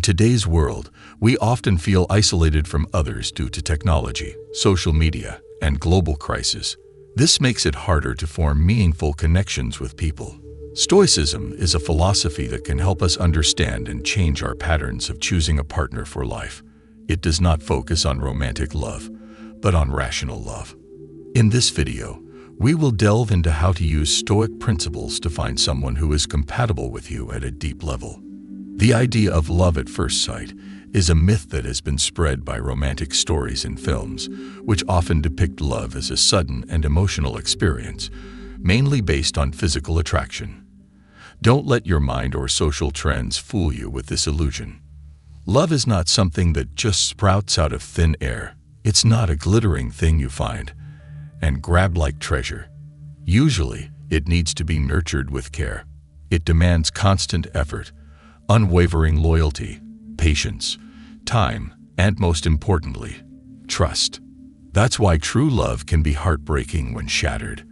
today's world, we often feel isolated from others due to technology, social media, and global crisis. This makes it harder to form meaningful connections with people. Stoicism is a philosophy that can help us understand and change our patterns of choosing a partner for life. It does not focus on romantic love, but on rational love. In this video, we will delve into how to use Stoic principles to find someone who is compatible with you at a deep level. The idea of love at first sight is a myth that has been spread by romantic stories and films, which often depict love as a sudden and emotional experience, mainly based on physical attraction. Don't let your mind or social trends fool you with this illusion. Love is not something that just sprouts out of thin air. It's not a glittering thing you find and grab like treasure. Usually, it needs to be nurtured with care. It demands constant effort, unwavering loyalty, patience, time, and most importantly, trust. That's why true love can be heartbreaking when shattered,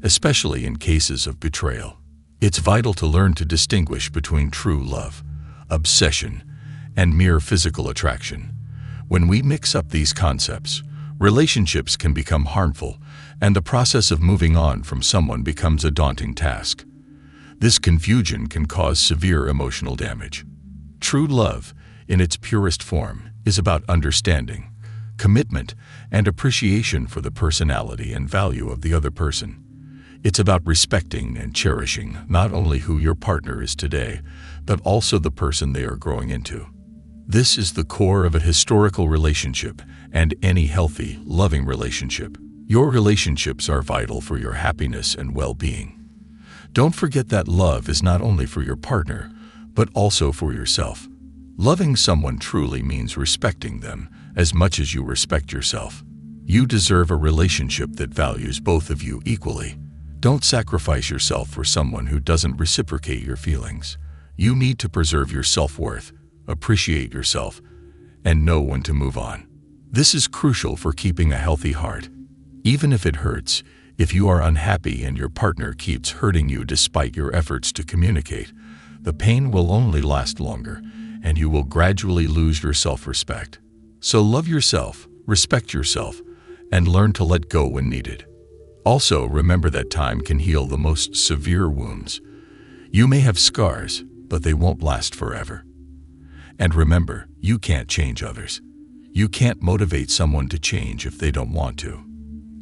especially in cases of betrayal. It's vital to learn to distinguish between true love, obsession, and mere physical attraction. When we mix up these concepts, relationships can become harmful, and the process of moving on from someone becomes a daunting task. This confusion can cause severe emotional damage. True love, in its purest form, is about understanding, commitment, and appreciation for the personality and value of the other person. It's about respecting and cherishing not only who your partner is today, but also the person they are growing into. This is the core of a historical relationship and any healthy, loving relationship. Your relationships are vital for your happiness and well-being. Don't forget that love is not only for your partner, but also for yourself. Loving someone truly means respecting them as much as you respect yourself. You deserve a relationship that values both of you equally. Don't sacrifice yourself for someone who doesn't reciprocate your feelings. You need to preserve your self-worth, appreciate yourself, and know when to move on. This is crucial for keeping a healthy heart. Even if it hurts, if you are unhappy and your partner keeps hurting you despite your efforts to communicate, the pain will only last longer, and you will gradually lose your self-respect. So love yourself, respect yourself, and learn to let go when needed. Also, remember that time can heal the most severe wounds. You may have scars, but they won't last forever. And remember, you can't change others. You can't motivate someone to change if they don't want to.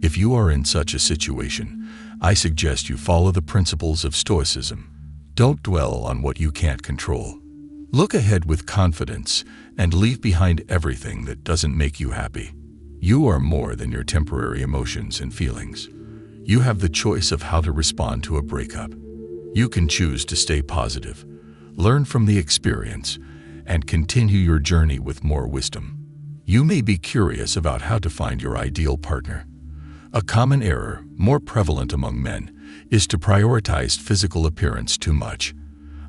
If you are in such a situation, I suggest you follow the principles of Stoicism. Don't dwell on what you can't control. Look ahead with confidence and leave behind everything that doesn't make you happy. You are more than your temporary emotions and feelings. You have the choice of how to respond to a breakup. You can choose to stay positive, learn from the experience, and continue your journey with more wisdom. You may be curious about how to find your ideal partner. A common error, more prevalent among men, is to prioritize physical appearance too much.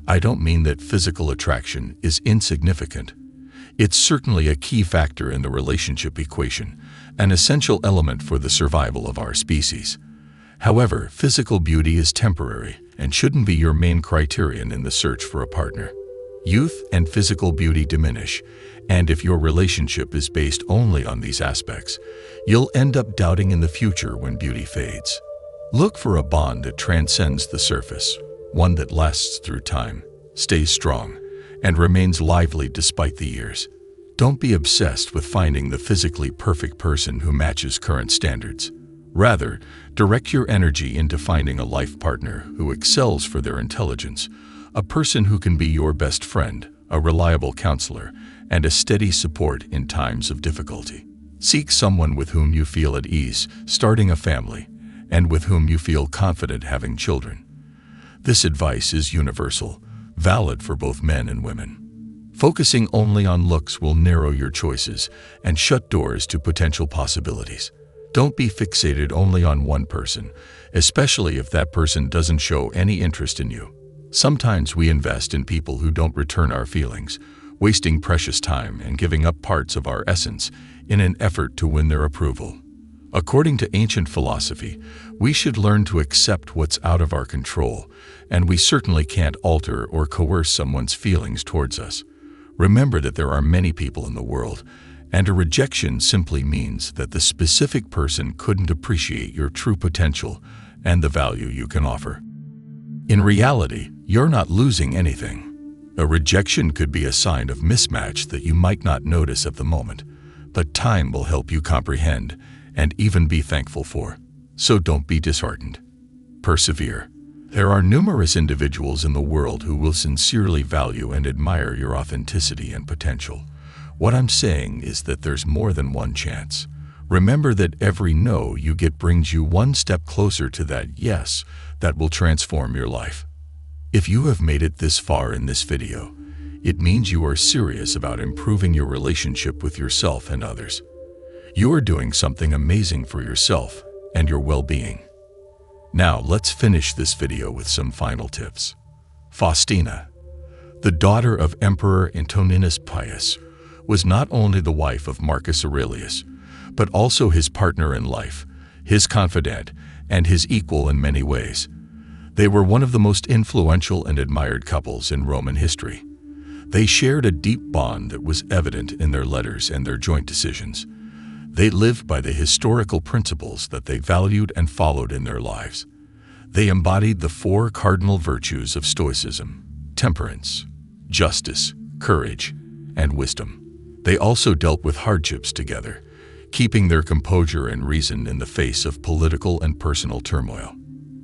I don't mean that physical attraction is insignificant. It's certainly a key factor in the relationship equation, an essential element for the survival of our species. However, physical beauty is temporary and shouldn't be your main criterion in the search for a partner. Youth and physical beauty diminish, and if your relationship is based only on these aspects, you'll end up doubting in the future when beauty fades. Look for a bond that transcends the surface, one that lasts through time, stays strong, and remains lively despite the years. Don't be obsessed with finding the physically perfect person who matches current standards. Rather, direct your energy into finding a life partner who excels for their intelligence, a person who can be your best friend, a reliable counselor, and a steady support in times of difficulty. Seek someone with whom you feel at ease starting a family, and with whom you feel confident having children. This advice is universal, valid for both men and women. Focusing only on looks will narrow your choices and shut doors to potential possibilities. Don't be fixated only on one person, especially if that person doesn't show any interest in you. Sometimes we invest in people who don't return our feelings, wasting precious time and giving up parts of our essence in an effort to win their approval. According to ancient philosophy, we should learn to accept what's out of our control, and we certainly can't alter or coerce someone's feelings towards us. Remember that there are many people in the world, and a rejection simply means that the specific person couldn't appreciate your true potential and the value you can offer. In reality, you're not losing anything. A rejection could be a sign of mismatch that you might not notice at the moment, but time will help you comprehend and even be thankful for. So don't be disheartened. Persevere. There are numerous individuals in the world who will sincerely value and admire your authenticity and potential. What I'm saying is that there's more than one chance. Remember that every no you get brings you one step closer to that yes that will transform your life. If you have made it this far in this video, it means you are serious about improving your relationship with yourself and others. You are doing something amazing for yourself and your well-being. Now let's finish this video with some final tips. Faustina, the daughter of Emperor Antoninus Pius, was not only the wife of Marcus Aurelius, but also his partner in life, his confidant, and his equal in many ways. They were one of the most influential and admired couples in Roman history. They shared a deep bond that was evident in their letters and their joint decisions. They lived by the historical principles that they valued and followed in their lives. They embodied the four cardinal virtues of Stoicism: temperance, justice, courage, and wisdom. They also dealt with hardships together, keeping their composure and reason in the face of political and personal turmoil.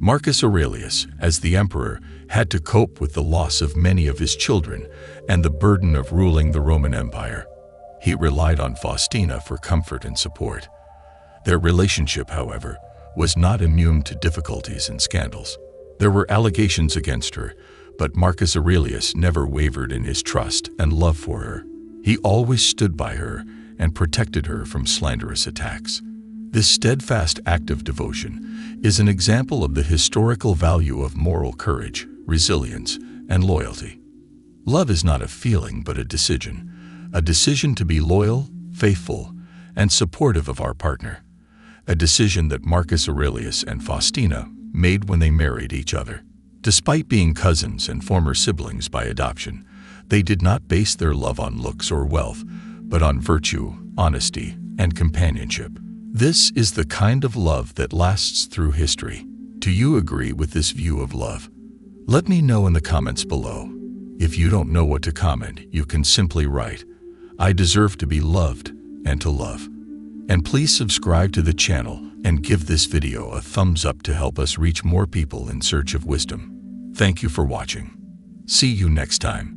Marcus Aurelius, as the emperor, had to cope with the loss of many of his children and the burden of ruling the Roman Empire. He relied on Faustina for comfort and support. Their relationship, however, was not immune to difficulties and scandals. There were allegations against her, but Marcus Aurelius never wavered in his trust and love for her. He always stood by her and protected her from slanderous attacks. This steadfast act of devotion is an example of the historical value of moral courage, resilience, and loyalty. Love is not a feeling but a decision to be loyal, faithful, and supportive of our partner, a decision that Marcus Aurelius and Faustina made when they married each other. Despite being cousins and former siblings by adoption, they did not base their love on looks or wealth, but on virtue, honesty, and companionship. This is the kind of love that lasts through history. Do you agree with this view of love? Let me know in the comments below. If you don't know what to comment, you can simply write, "I deserve to be loved and to love." And please subscribe to the channel and give this video a thumbs up to help us reach more people in search of wisdom. Thank you for watching. See you next time.